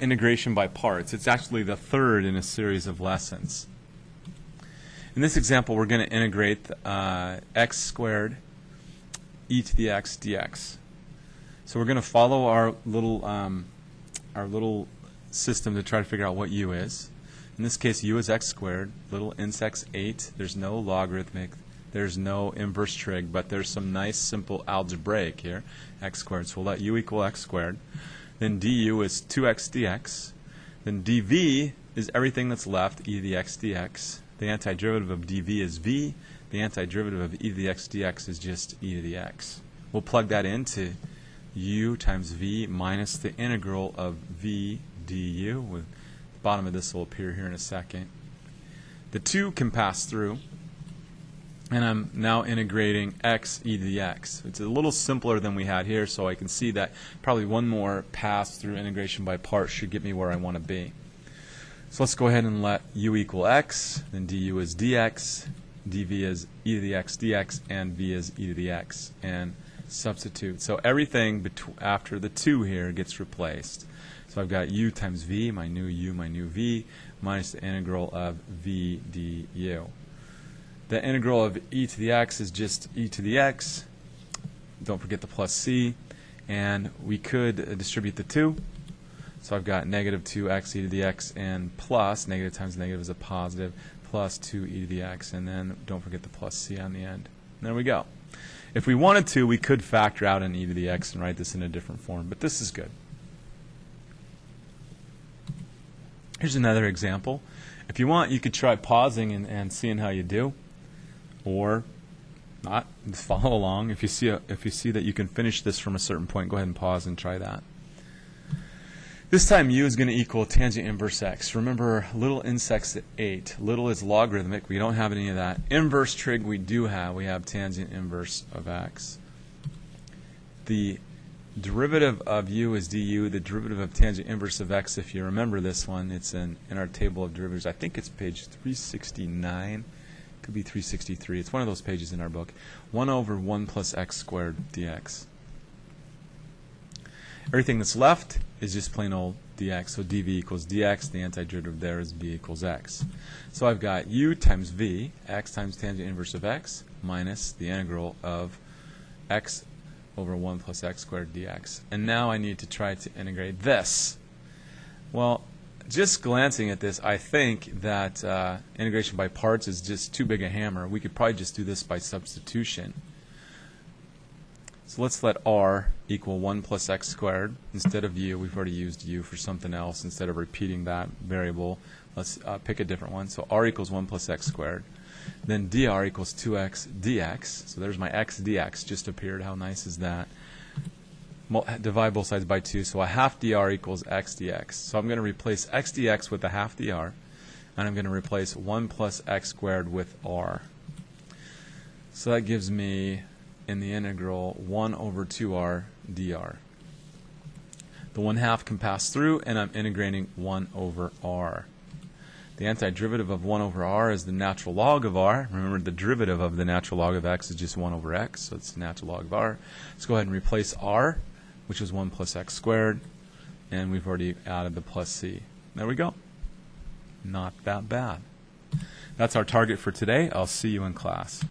integration by parts. It's actually the third in a series of lessons. In this example, we're going to integrate x squared e to the x dx. So we're going to follow our little system to try to figure out what u is. In this case, u is x squared, little int x 8. There's no logarithmic, there's no inverse trig, but there's some nice simple algebraic here, x squared. So we'll let u equal x squared. Then du is 2x dx. Then dv is everything that's left, e to the x dx. The antiderivative of dv is v. The antiderivative of e to the x dx is just e to the x. We'll plug that into u times v minus the integral of v du. The bottom of this will appear here in a second. The 2 can pass through, and I'm now integrating x e to the x. It's a little simpler than we had here, so I can see that probably one more pass through integration by parts should get me where I want to be. So let's go ahead and let u equal x, then du is dx, dv is e to the x dx, and v is e to the x, and substitute. So everything after the 2 here gets replaced. So I've got u times v, my new u, my new v, minus the integral of v du. The integral of e to the x is just e to the x. Don't forget the plus c. And we could distribute the 2. So I've got negative 2x e to the x and plus, negative times negative is a positive, plus 2 e to the x. And then don't forget the plus c on the end. And there we go. If we wanted to, we could factor out an e to the x and write this in a different form. But this is good. Here's another example. If you want, you could try pausing and seeing how you do. Or not, just follow along. If you see that you can finish this from a certain point, go ahead and pause and try that. This time u is going to equal tangent inverse x. Remember, little int x 8. Little is logarithmic. We don't have any of that. Inverse trig we do have. We have tangent inverse of x. The derivative of u is du. The derivative of tangent inverse of x, if you remember this one, it's in our table of derivatives. I think it's page 369. Could be 363. It's one of those pages in our book. 1 over 1 plus x squared dx. Everything that's left is just plain old dx. So dv equals dx. The antiderivative there is v equals x. So I've got u times v, x times tangent inverse of x, minus the integral of x over 1 plus x squared dx. And now I need to try to integrate this. Well, just glancing at this, I think that integration by parts is just too big a hammer. We could probably just do this by substitution. So let's let r equal 1 plus x squared. Instead of u, we've already used u for something else. Instead of repeating that variable, let's pick a different one. So r equals 1 plus x squared. Then dr equals 2x dx. So there's my x dx just appeared. How nice is that? Divide both sides by 2, so a half dr equals x dx. So I'm going to replace x dx with a half dr, and I'm going to replace 1 plus x squared with r. So that gives me, in the integral, 1 over 2r dr. The 1/2 can pass through, and I'm integrating 1 over r. The antiderivative of 1 over r is the natural log of r. Remember, the derivative of the natural log of x is just 1 over x, so it's the natural log of r. Let's go ahead and replace r, which is 1 plus x squared, and we've already added the plus c. There we go. Not that bad. That's our target for today. I'll see you in class.